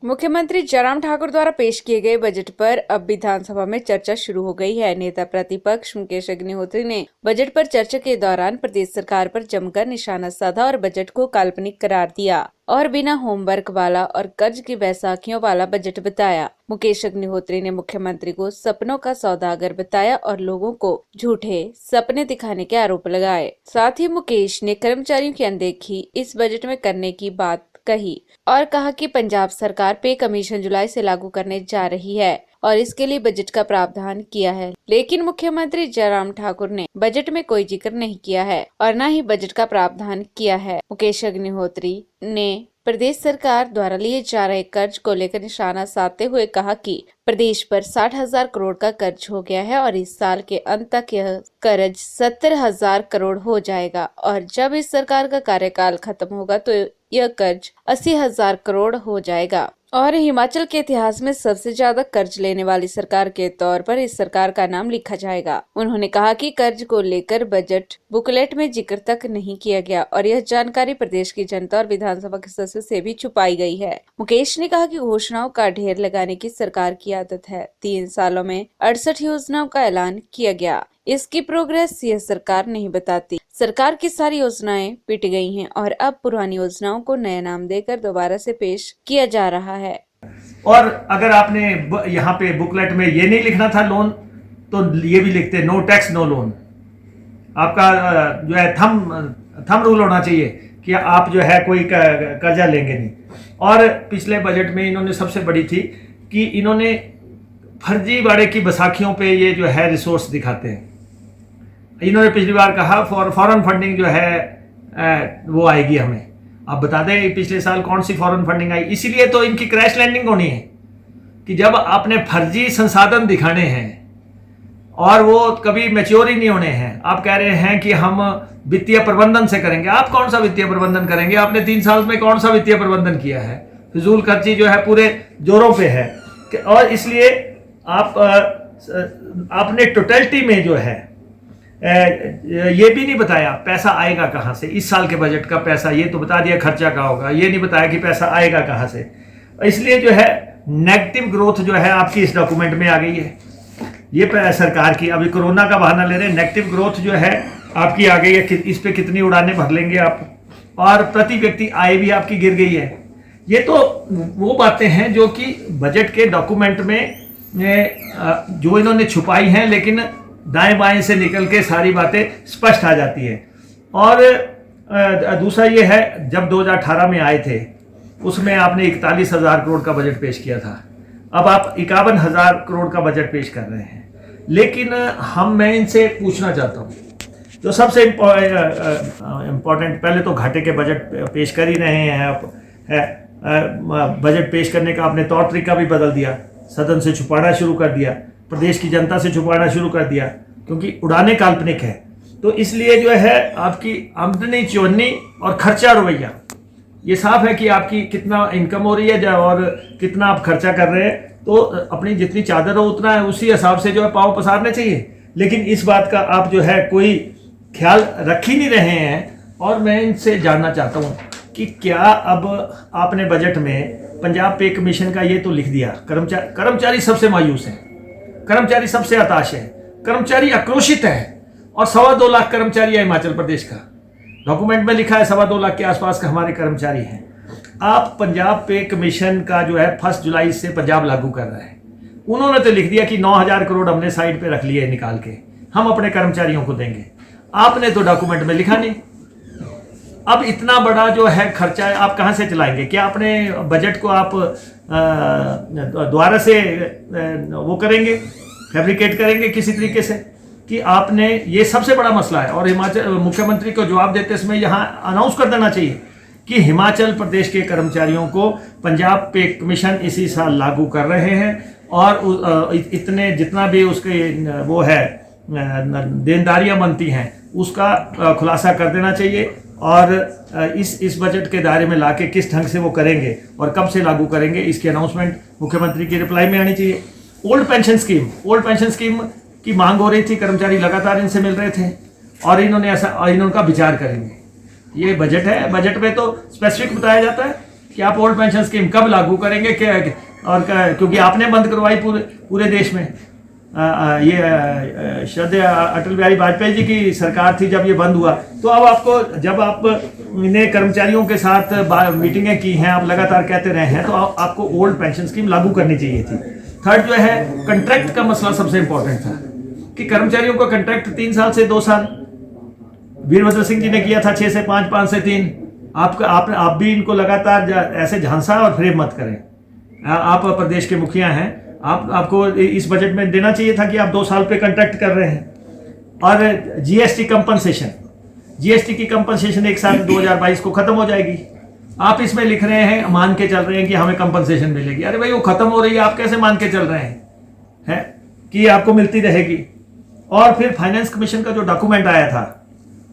मुख्यमंत्री जयराम ठाकुर द्वारा पेश किए गए बजट पर अब विधानसभा में चर्चा शुरू हो गई है। नेता प्रतिपक्ष मुकेश अग्निहोत्री ने बजट पर चर्चा के दौरान प्रदेश सरकार पर जमकर निशाना साधा और बजट को काल्पनिक करार दिया और बिना होमवर्क वाला और कर्ज की बैसाखियों वाला बजट बताया। मुकेश अग्निहोत्री ने मुख्यमंत्री को सपनों का सौदागर बताया और लोगों को झूठे सपने दिखाने के आरोप लगाए। साथ ही मुकेश ने कर्मचारियों की अनदेखी इस बजट में करने की बात कही और कहा कि पंजाब सरकार पे कमीशन जुलाई से लागू करने जा रही है और इसके लिए बजट का प्रावधान किया है, लेकिन मुख्यमंत्री जयराम ठाकुर ने बजट में कोई जिक्र नहीं किया है और न ही बजट का प्रावधान किया है। मुकेश अग्निहोत्री ने प्रदेश सरकार द्वारा लिए जा रहे कर्ज को लेकर निशाना साधते हुए कहा कि प्रदेश पर 60,000 करोड़ का कर्ज हो गया है और इस साल के अंत तक यह कर्ज 70,000 करोड़ हो जाएगा और जब इस सरकार का कार्यकाल खत्म होगा तो यह कर्ज 80,000 करोड़ हो जाएगा और हिमाचल के इतिहास में सबसे ज्यादा कर्ज लेने वाली सरकार के तौर पर इस सरकार का नाम लिखा जाएगा। उन्होंने कहा कि कर्ज को लेकर बजट बुकलेट में जिक्र तक नहीं किया गया और यह जानकारी प्रदेश की जनता और विधानसभा के सदस्यों से भी छुपाई गई है। मुकेश ने कहा कि घोषणाओं का ढेर लगाने की सरकार की आदत है। 3 सालों में 68 योजनाओं का ऐलान किया गया, इसकी प्रोग्रेस यह सरकार नहीं बताती। सरकार की सारी योजनाएं पिट गई हैं और अब पुरानी योजनाओं को नया नाम देकर दोबारा से पेश किया जा रहा है। और अगर आपने यहाँ पे बुकलेट में ये नहीं लिखना था लोन, तो ये भी लिखते नो टैक्स नो लोन। आपका जो है थम रूल होना चाहिए कि आप जो है कोई कर्जा लेंगे नहीं। और पिछले बजट में इन्होंने सबसे बड़ी थी कि इन्होंने फर्जीवाड़े की बैसाखियों पे ये जो है रिसोर्स दिखाते हैं। इन्होंने पिछली बार कहा फॉरेन फंडिंग जो है वो आएगी हमें। आप बता दें पिछले साल कौन सी फॉरेन फंडिंग आई। इसीलिए तो इनकी क्रैश लैंडिंग होनी है कि जब आपने फर्जी संसाधन दिखाने हैं और वो कभी मैच्योर ही नहीं होने हैं। आप कह रहे हैं कि हम वित्तीय प्रबंधन से करेंगे। आप कौन सा वित्तीय प्रबंधन करेंगे? आपने 3 साल में कौन सा वित्तीय प्रबंधन किया है? फिजूल खर्ची जो है पूरे जोरों पे है। और इसलिए आपने टोटलिटी में जो है ये भी नहीं बताया पैसा आएगा कहाँ से। इस साल के बजट का पैसा ये तो बता दिया खर्चा का होगा, ये नहीं बताया कि पैसा आएगा कहाँ से। इसलिए जो है नेगेटिव ग्रोथ जो है आपकी इस डॉक्यूमेंट में आ गई है। ये सरकार की अभी कोरोना का बहाना ले रहे हैं। नेगेटिव ग्रोथ जो है आपकी आ गई है। इस पे कितनी उड़ानें भर लेंगे आप, और प्रति व्यक्ति आय भी आपकी गिर गई है। ये तो वो बातें हैं जो कि बजट के डॉक्यूमेंट में जो इन्होंने छुपाई हैं, लेकिन दाएं बाएं से निकल के सारी बातें स्पष्ट आ जाती है। और दूसरा ये है, जब 2018 में आए थे उसमें आपने 41,000 करोड़ का बजट पेश किया था। अब आप 51,000 करोड़ का बजट पेश कर रहे हैं। लेकिन मैं इनसे पूछना चाहता हूँ, जो सबसे इम्पोर्टेंट, पहले तो घाटे के बजट पेश कर ही रहे हैं आप। बजट पेश करने का आपने तौर तरीका भी बदल दिया, सदन से छुपाना शुरू कर दिया, प्रदेश की जनता से छुपाना शुरू कर दिया, क्योंकि उड़ाने काल्पनिक है। तो इसलिए जो है आपकी आमदनी चौनी और खर्चा रवैया, ये साफ है कि आपकी कितना इनकम हो रही है और कितना आप खर्चा कर रहे हैं। तो अपनी जितनी चादर हो उतना है, उसी हिसाब से जो है पाँव पसारने चाहिए। लेकिन इस बात का आप जो है कोई ख्याल रख ही नहीं रहे हैं। और मैं इनसे जानना चाहता हूँ कि क्या अब आपने बजट में पंजाब पे कमीशन का ये तो लिख दिया, कर्मचारी सबसे मायूस हैं, कर्मचारी सबसे हताश है, कर्मचारी आक्रोशित है। और 2.25 लाख कर्मचारी है हिमाचल प्रदेश का। डॉक्यूमेंट में लिखा है 2.25 लाख के आसपास का हमारे कर्मचारी हैं। आप पंजाब पे कमीशन का जो है 1 जुलाई से पंजाब लागू कर रहा है। उन्होंने तो लिख दिया कि 9,000 करोड़ हमने साइड पे रख लिए निकाल के, हम अपने कर्मचारियों को देंगे। आपने तो डॉक्यूमेंट में लिखा नहीं। अब इतना बड़ा जो है खर्चा है, आप कहाँ से चलाएंगे? क्या अपने बजट को आप दोबारा से वो करेंगे, फैब्रिकेट करेंगे किसी तरीके से? कि आपने, ये सबसे बड़ा मसला है। और हिमाचल मुख्यमंत्री को जवाब देते समय यहाँ अनाउंस कर देना चाहिए कि हिमाचल प्रदेश के कर्मचारियों को पंजाब पे कमीशन इसी साल लागू कर रहे हैं और इतने जितना भी उसके वो है देनदारियां बनती हैं उसका खुलासा कर देना चाहिए। और इस बजट के दायरे में लाके किस ढंग से वो करेंगे और कब से लागू करेंगे, इसकी अनाउंसमेंट मुख्यमंत्री की रिप्लाई में आनी चाहिए। ओल्ड पेंशन स्कीम की मांग हो रही थी, कर्मचारी लगातार इनसे मिल रहे थे और इन्होंने विचार करेंगे। ये बजट है, बजट में तो स्पेसिफिक बताया जाता है कि आप ओल्ड पेंशन स्कीम कब लागू करेंगे, क्योंकि आपने बंद करवाई पूरे देश में। ये श्रद्धेय अटल बिहारी वाजपेयी जी की सरकार थी जब ये बंद हुआ। तो अब आपको, जब आपने कर्मचारियों के साथ मीटिंगें की हैं, आप लगातार कहते रहे हैं, तो आपको ओल्ड पेंशन स्कीम लागू करनी चाहिए थी। थर्ड जो है, कंट्रैक्ट का मसला सबसे इंपॉर्टेंट था कि कर्मचारियों का कंट्रैक्ट 3 साल से 2 साल, वीरभद्र सिंह जी ने किया था 6 से 5, 5 से 3। आप भी इनको लगातार ऐसे झांसा और फ्रेम मत करें। आप प्रदेश के मुखिया हैं, आपको इस बजट में देना चाहिए था कि आप 2 साल पे कंट्रैक्ट कर रहे हैं। और जीएसटी कंपनसेशन, जीएसटी की कंपनसेशन 1 साल 2022 को खत्म हो जाएगी। आप इसमें लिख रहे हैं, मान के चल रहे हैं कि हमें कंपनसेशन मिलेगी। अरे भाई, वो खत्म हो रही है, आप कैसे मान के चल रहे हैं कि आपको मिलती रहेगी। और फिर फाइनेंस कमीशन का जो डॉक्यूमेंट आया था,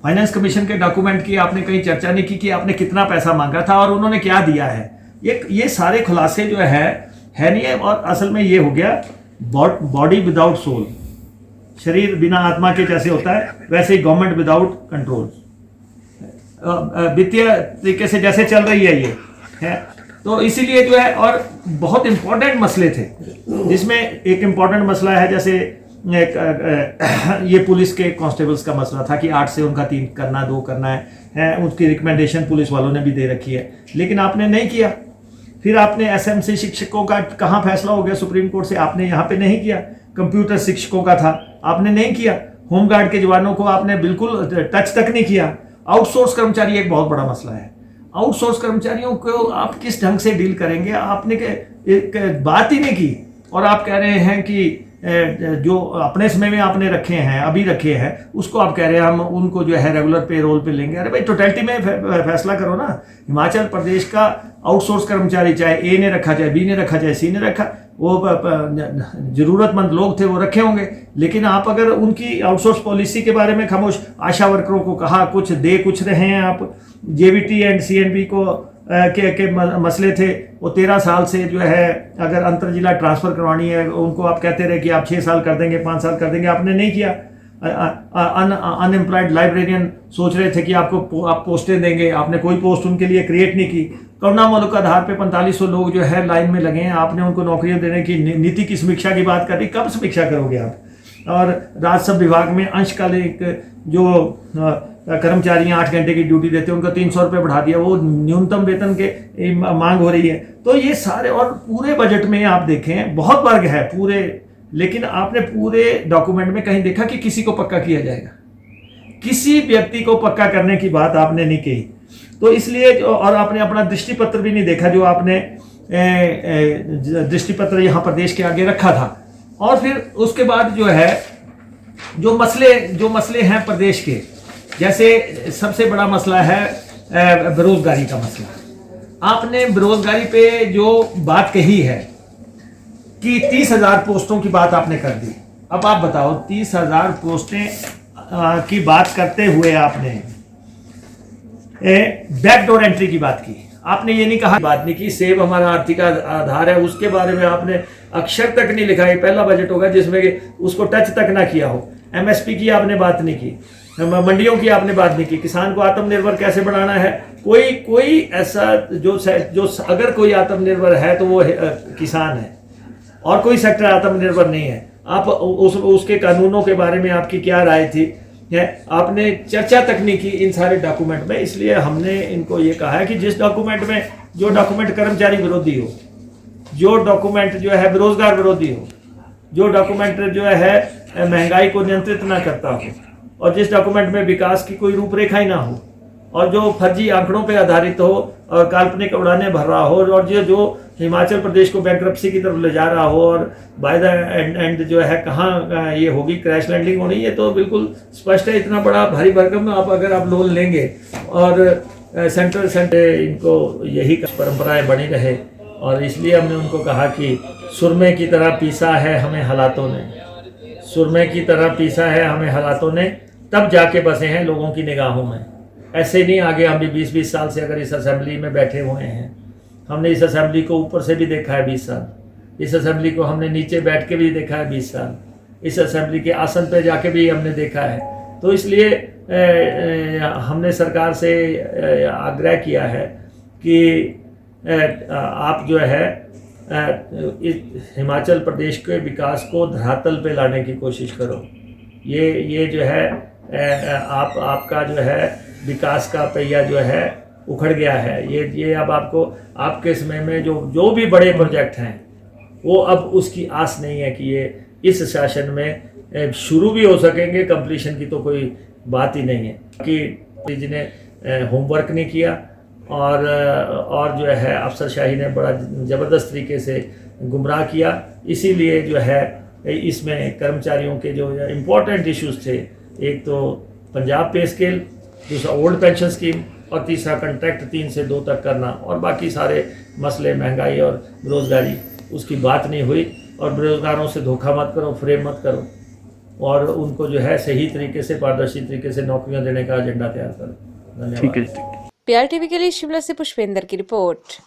फाइनेंस कमीशन के डॉक्यूमेंट की आपने कहीं चर्चा नहीं की कि आपने कितना पैसा मांगा था और उन्होंने क्या दिया है। ये सारे खुलासे जो है नहीं है। और असल में ये हो गया बॉडी विदाउट सोल, शरीर बिना आत्मा के जैसे होता है, वैसे ही गवर्नमेंट विदाउट कंट्रोल, वित्तीय तरीके से जैसे चल रही है ये है। तो इसीलिए जो है, और बहुत इंपॉर्टेंट मसले थे, जिसमें एक इंपॉर्टेंट मसला है, जैसे ये पुलिस के कांस्टेबल्स का मसला था कि 8 से उनका 3 करना, 2 करना है। उसकी रिकमेंडेशन पुलिस वालों ने भी दे रखी है, लेकिन आपने नहीं किया। फिर आपने एसएमसी शिक्षकों का कहाँ फैसला हो गया सुप्रीम कोर्ट से, आपने यहाँ पे नहीं किया। कंप्यूटर शिक्षकों का था, आपने नहीं किया। होमगार्ड के जवानों को आपने बिल्कुल टच तक नहीं किया। आउटसोर्स कर्मचारी एक बहुत बड़ा मसला है। आउटसोर्स कर्मचारियों को आप किस ढंग से डील करेंगे, आपने एक बात ही नहीं की। और आप कह रहे हैं कि जो अपने समय में आपने रखे हैं, अभी रखे हैं, उसको आप कह रहे हैं हम उनको जो है रेगुलर पे रोल पे लेंगे। अरे भाई, टोटलिटी में फैसला करो ना। हिमाचल प्रदेश का आउटसोर्स कर्मचारी, चाहे ए ने रखा, चाहे बी ने रखा, चाहे सी ने रखा, वो जरूरतमंद लोग थे, वो रखे होंगे। लेकिन आप अगर उनकी आउटसोर्स पॉलिसी के बारे में खामोश, आशा वर्करों को कहा कुछ, दे कुछ रहे हैं आप। जेबीटी एंड सीएनबी को के मसले थे, वो 13 साल से जो है, अगर अंतर जिला ट्रांसफ़र करवानी है, उनको आप कहते रहे कि आप 6 साल कर देंगे, 5 साल कर देंगे, आपने नहीं किया। अनएम्प्लॉयड लाइब्रेरियन सोच रहे थे कि आप पोस्टें देंगे, आपने कोई पोस्ट उनके लिए क्रिएट नहीं की। करुणामूलक आधार पे 4500 लोग जो है लाइन में लगे हैं, आपने उनको नौकरियां देने की नीति की समीक्षा की बात कर रही, कब समीक्षा करोगे आप? और राजस्व विभाग में अंशकालिक जो कर्मचारी 8 घंटे की ड्यूटी देते हैं, उनको 300 रुपये बढ़ा दिया, वो न्यूनतम वेतन के मांग हो रही है। तो ये सारे, और पूरे बजट में आप देखें बहुत वर्ग है पूरे, लेकिन आपने पूरे डॉक्यूमेंट में कहीं देखा कि किसी को पक्का किया जाएगा? किसी व्यक्ति को पक्का करने की बात आपने नहीं कही। तो इसलिए, और आपने अपना दृष्टि पत्र भी नहीं देखा, जो आपने दृष्टि पत्र यहाँ प्रदेश के आगे रखा था। और फिर उसके बाद जो है, जो मसले हैं प्रदेश के, जैसे सबसे बड़ा मसला है बेरोजगारी का मसला। आपने बेरोजगारी पे जो बात कही है कि 30,000 पोस्टों की बात आपने कर दी। अब आप बताओ, 30,000 पोस्टें की बात करते हुए आपने बैकडोर एंट्री की बात की। आपने ये नहीं कहा, बात नहीं की सेब हमारा आर्थिक आधार है, उसके बारे में आपने अक्षर तक नहीं लिखा। ये पहला बजट होगा जिसमें उसको टच तक ना किया हो। एमएसपी की आपने बात नहीं की, मंडियों की आपने बात नहीं की, किसान को आत्मनिर्भर कैसे बनाना है। कोई ऐसा जो अगर कोई आत्मनिर्भर है तो वो किसान है, और कोई सेक्टर आत्मनिर्भर नहीं है। आप उसके कानूनों के बारे में आपकी क्या राय थी, आपने चर्चा तक नहीं की इन सारे डॉक्यूमेंट में। इसलिए हमने इनको ये कहा है कि जिस डॉक्यूमेंट में, जो डॉक्यूमेंट कर्मचारी विरोधी हो, जो डॉक्यूमेंट जो है बेरोजगार विरोधी हो, जो डॉक्यूमेंट जो है महंगाई को नियंत्रित ना करता हो, और जिस डॉक्यूमेंट में विकास की कोई रूपरेखा ही ना हो, और जो फर्जी आंकड़ों पर आधारित हो और काल्पनिक उड़ाने भर रहा हो, और जो हिमाचल प्रदेश को बैंकरप्सी की तरफ ले जा रहा हो, और बाय द एंड जो है कहाँ ये होगी, क्रैश लैंडिंग होनी, ये तो बिल्कुल स्पष्ट है। इतना बड़ा भारी भरकम अगर आप लोन लेंगे, और सेंटर इनको यही परंपराएं बनी रहे। और इसलिए हमने उनको कहा कि सुरमे की तरह पीसा है हमें हालातों ने, सुरमे की तरह पीसा है हमें हालातों ने, तब जाके बसे हैं लोगों की निगाहों में। ऐसे नहीं आगे हम भी 20-20 साल से अगर इस असेंबली में बैठे हुए हैं, हमने इस असेंबली को ऊपर से भी देखा है 20 साल, इस असेंबली को हमने नीचे बैठ के भी देखा है 20 साल, इस असेंबली के आसन पे जाके भी हमने देखा है। तो इसलिए हमने सरकार से आग्रह किया है कि आप जो है इस हिमाचल प्रदेश के विकास को धरातल पे लाने की कोशिश करो। ये जो है आपका जो है विकास का पहिया जो है उखड़ गया है। ये अब आपको आपके समय में जो भी बड़े प्रोजेक्ट हैं वो अब उसकी आस नहीं है कि ये इस शासन में शुरू भी हो सकेंगे, कंप्लीशन की तो कोई बात ही नहीं है कि जिन्हें होमवर्क नहीं किया और जो है अफसरशाही ने बड़ा ज़बरदस्त तरीके से गुमराह किया। इसीलिए जो है इसमें कर्मचारियों के जो इम्पोर्टेंट इश्यूज थे, एक तो पंजाब पे स्केल, दूसरा ओल्ड पेंशन स्कीम और तीसरा कॉन्ट्रैक्ट 3 से 2 तक करना, और बाकी सारे मसले महंगाई और बेरोज़गारी उसकी बात नहीं हुई। और बेरोज़गारों से धोखा मत करो, फ्रेम मत करो, और उनको जो है सही तरीके से पारदर्शी तरीके से नौकरियां देने का एजेंडा तैयार करो। धन्यवाद। PRTV के लिए शिमला से पुष्पेंद्र की रिपोर्ट।